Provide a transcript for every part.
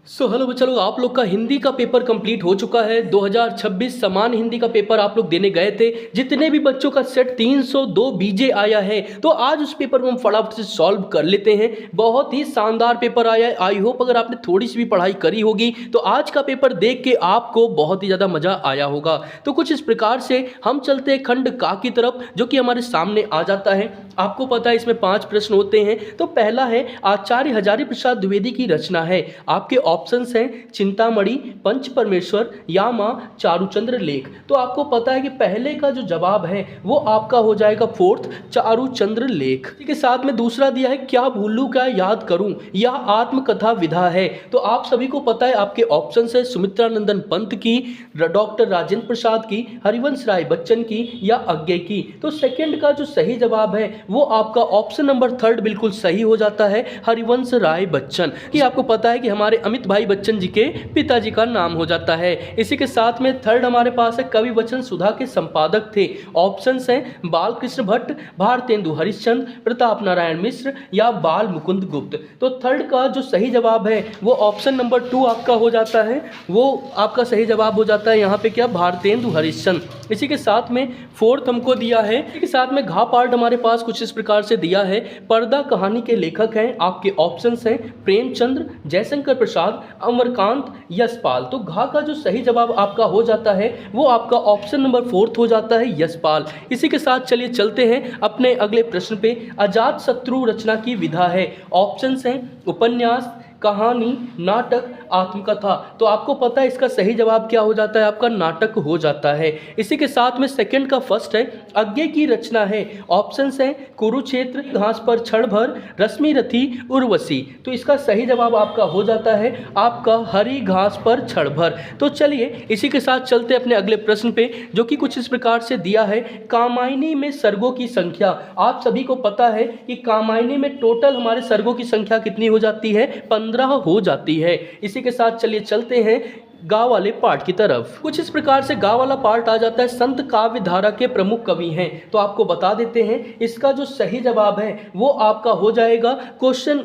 Hello बच्चा लोग, आप लोग का हिंदी का पेपर कंप्लीट हो चुका है। 2026 सामान्य हिंदी का पेपर आप लोग देने गए थे। जितने भी बच्चों का सेट 302 बीजे आया है, तो आज उस पेपर को हम फटाफट से सॉल्व कर लेते हैं। बहुत ही शानदार पेपर आया है। आई होप अगर आपने थोड़ी सी भी पढ़ाई करी होगी तो आज का पेपर देख के आपको बहुत ही ज़्यादा मज़ा आया होगा। तो कुछ इस प्रकार से हम चलते हैं खंड का की तरफ, जो कि हमारे सामने आ जाता है। आपको पता है इसमें 5 प्रश्न होते हैं। तो पहला है आचार्य हजारी प्रसाद द्विवेदी की रचना है। आपके ऑप्शंस हैं चिंतामणि, पंच परमेश्वर या माँ चारुचंद्र लेख। तो आपको पता है कि पहले का जो जवाब है वो आपका हो जाएगा फोर्थ, चारुचंद्र लेख। इसी के साथ में दूसरा दिया है क्या भूलूं क्या याद करूं, यह आत्मकथा विधा है। तो आप सभी को पता है आपके ऑप्शंस है सुमित्रानंदन पंत की, डॉक्टर राजेंद्र प्रसाद की, हरिवंश राय बच्चन की या अज्ञे की। तो सेकंड का जो सही जवाब है वो आपका ऑप्शन नंबर थर्ड बिल्कुल सही हो जाता है, हरिवंश राय बच्चन। कि आपको पता है कि हमारे अमित भाई बच्चन जी के पिताजी का नाम हो जाता है। इसी के साथ में थर्ड हमारे पास है कवि वचन सुधा के संपादक थे। ऑप्शंस हैं बालकृष्ण भट्ट, भारतेंदु हरिश्चंद्र, प्रताप नारायण मिश्र या बाल मुकुंद गुप्त। तो थर्ड का जो सही जवाब है वो ऑप्शन नंबर 2 आपका हो जाता है, वो आपका सही जवाब हो जाता है यहाँ पे क्या, भारतेंदु हरिश्चंद्र। इसी के साथ में फोर्थ हमको दिया है। इसी के साथ में घा पार्ट हमारे पास कुछ इस प्रकार से दिया है। पर्दा कहानी के लेखक हैं आपके ऑप्शंस हैं प्रेमचंद्र, जयशंकर प्रसाद, अमरकांत, यशपाल। तो घा का जो सही जवाब आपका हो जाता है वो आपका ऑप्शन नंबर फोर्थ हो जाता है, यशपाल। इसी के साथ चलिए चलते हैं अपने अगले प्रश्न पे। अजात शत्रु रचना की विधा है। ऑप्शंस हैं उपन्यास, कहानी, नाटक, आत्मकथा। तो आपको पता है इसका सही जवाब क्या हो जाता है, आपका नाटक हो जाता है। इसी के साथ में सेकंड का फर्स्ट है अज्ञे की रचना है। ऑप्शंस हैं कुरुक्षेत्र, घास पर क्षण भर, रश्मि रथी, उर्वशी। तो इसका सही जवाब आपका हो जाता है आपका हरी घास पर क्षण भर। तो चलिए इसी के साथ चलते अपने अगले प्रश्न पे, जो कि कुछ इस प्रकार से दिया है। कामायनी में सर्गों की संख्या। आप सभी को पता है कि कामायनी में टोटल हमारे सर्गों की संख्या कितनी हो जाती है, 15 हो जाती है। इसी के साथ चलिए चलते हैं गा वाले पार्ट की तरफ। कुछ इस प्रकार से गा वाला पार्ट आ जाता है। संत काव्य धारा के प्रमुख कवि हैं, तो आपको बता देते हैं इसका जो सही जवाब है वो आपका हो जाएगा question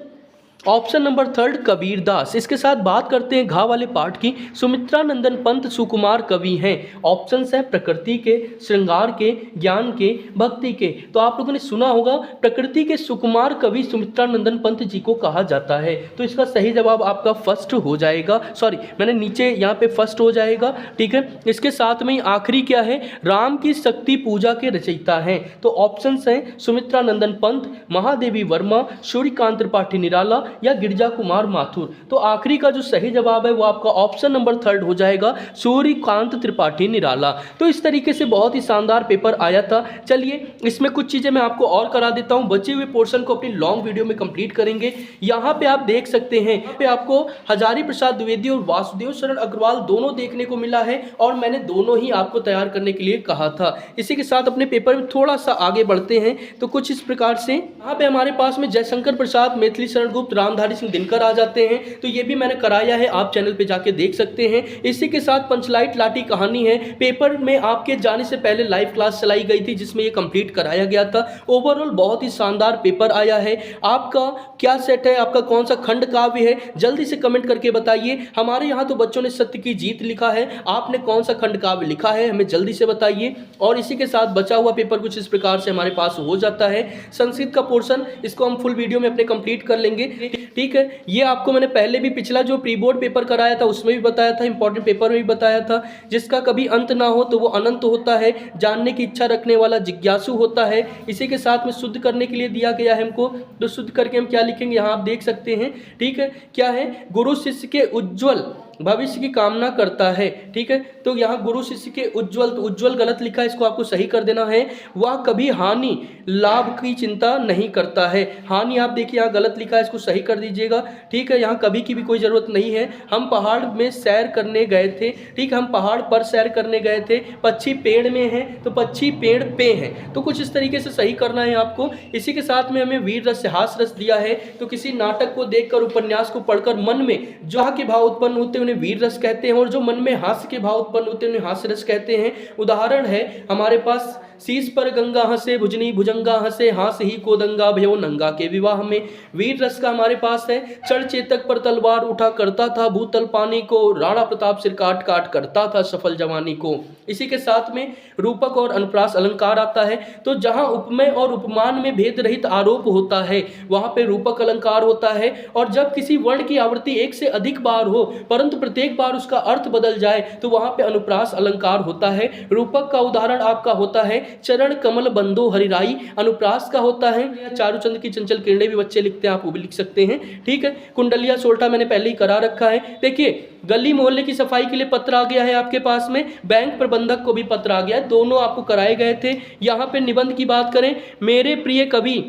option number third, Kabir Das. इसके साथ बात करते हैं घा वाले पार्ट की। सुमित्रानंदन पंत सुकुमार कवि हैं। ऑप्शंस हैं प्रकृति के, श्रृंगार के, ज्ञान के, भक्ति के। तो आप लोगों ने सुना होगा प्रकृति के सुकुमार कवि सुमित्रानंदन पंत जी को कहा जाता है। तो इसका सही जवाब आपका फर्स्ट हो जाएगा, सॉरी मैंने नीचे यहाँ पे फर्स्ट हो जाएगा, ठीक है। इसके साथ में आखिरी क्या है, राम की शक्ति पूजा के रचयिता हैं। तो ऑप्शंस हैं सुमित्रानंदन पंत, महादेवी वर्मा, सूर्यकांत त्रिपाठी निराला या गिरजा कुमार माथुर। तो आखिरी का जो सही जवाब है वो आपका ऑप्शन नंबर थर्ड हो जाएगा, सूर्यकांत त्रिपाठी निराला। तो इस तरीके से बहुत ही शानदार पेपर आया था। चलिए इसमें कुछ चीजें मैं आपको और करा देता हूं। बचे हुए पोर्शन को अपनी लॉन्ग वीडियो में कंप्लीट करेंगे। यहाँ पे आप देख सकते हैं, यहाँ पे आपको हजारी प्रसाद द्विवेदी और वासुदेव शरण अग्रवाल दोनों देखने को मिला है, और मैंने दोनों ही आपको तैयार करने के लिए कहा था। इसी के साथ अपने पेपर में थोड़ा सा आगे बढ़ते हैं। तो कुछ इस प्रकार से यहाँ पे हमारे पास में जयशंकर प्रसाद, मैथिली शरण गुप्त, रामधारी सिंह दिनकर आ जाते हैं। तो ये भी मैंने कराया है, आप चैनल पे जाके देख सकते हैं। इसी के साथ पंचलाइट लाठी कहानी है। पेपर में आपके जाने से पहले लाइव क्लास चलाई गई थी जिसमें ये कंप्लीट कराया गया था। ओवरऑल बहुत ही शानदार पेपर आया है। आपका क्या सेट है, आपका कौन सा खंड काव्य है, जल्दी से कमेंट करके बताइए। हमारे यहाँ तो बच्चों ने सत्य की जीत लिखा है, आपने कौन सा खंड काव्य लिखा है हमें जल्दी से बताइए। और इसी के साथ बचा हुआ पेपर कुछ इस प्रकार से हमारे पास हो जाता है। संस्कृत का पोर्शन इसको हम फुल वीडियो में अपने कंप्लीट कर लेंगे, ठीक है। ये आपको मैंने पहले भी पिछला जो प्री बोर्ड पेपर कराया था उसमें भी बताया था, इंपॉर्टेंट पेपर में भी बताया था। जिसका कभी अंत ना हो तो वो अनंत होता है, जानने की इच्छा रखने वाला जिज्ञासु होता है। इसी के साथ में शुद्ध करने के लिए दिया गया है हमको, तो शुद्ध करके हम क्या लिखेंगे यहाँ आप देख सकते हैं, ठीक है। क्या है, गुरु शिष्य के उज्ज्वल भविष्य की कामना करता है, ठीक है। तो यहाँ गुरु शिष्य के उज्ज्वल, तो उज्ज्वल गलत लिखा है, इसको आपको सही कर देना है। वह कभी हानि लाभ की चिंता नहीं करता है। हानि आप देखिए यहाँ गलत लिखा है, इसको सही कर दीजिएगा, ठीक है। यहाँ कभी की भी कोई जरूरत नहीं है। हम पहाड़ में सैर करने गए थे, ठीक है, हम पहाड़ पर सैर करने गए थे। पक्षी पेड़ में है तो पक्षी पेड़ पे है। तो कुछ इस तरीके से सही करना है आपको। इसी के साथ में हमें वीर रस हास रस दिया है। तो किसी नाटक को देखकर, उपन्यास को पढ़कर मन में जो के भाव उत्पन्न होते हैं वीर रस कहते हैं, और जो मन में हास्य के भाव उत्पन्न होते हैं उन्हें हास्य रस कहते हैं। उदाहरण है हमारे पास शीश पर गंगा हंसे भुजनी भुजंगा हंसे हास ही कोदंगा भयो नंगा के विवाह में। वीर रस का हमारे पास है, चढ़ चेतक पर तलवार उठा करता था भूतल पानी को, राणा प्रताप सिर काट काट करता था सफल जवानी को। इसी के साथ में रूपक और अनुप्रास अलंकार आता है। तो जहां उपमेय और उपमान में भेद रहित आरोप होता है वहां पे रूपक अलंकार होता है। और जब किसी वर्ण की आवृत्ति एक से अधिक बार हो परंतु प्रत्येक बार उसका अर्थ बदल जाए तो वहां पे अनुप्रास अलंकार होता है। रूपक का उदाहरण आपका होता है चरण कमल बंदो हरिराई, अनुप्रास का होता है चारुचंद की चंचल किरणें भी बच्चे लिखते हैं, आप वो भी लिख सकते हैं। ठीक है, कुंडलिया सोल्टा मैंने पहले ही करा रखा है। देखिए गली मोहल्ले की सफाई के लिए पत्र आ गया है आपके पास में, बैंक प्रबंधक को भी पत्र आ गया है, दोनों आपको कराए गए थे। यहाँ पे निबंध की बात करें, मेरे प्रिय कवि,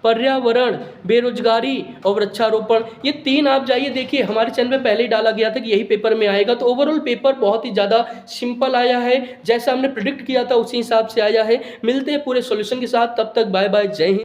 पर्यावरण, बेरोजगारी और वृक्षारोपण, ये 3 आप जाइए देखिए, हमारे चैनल में पहले ही डाला गया था कि यही पेपर में आएगा। तो ओवरऑल पेपर बहुत ही ज़्यादा सिंपल आया है, जैसा हमने प्रिडिक्ट किया था उसी हिसाब से आया है। मिलते हैं पूरे सॉल्यूशन के साथ, तब तक बाय बाय, जय हिंद।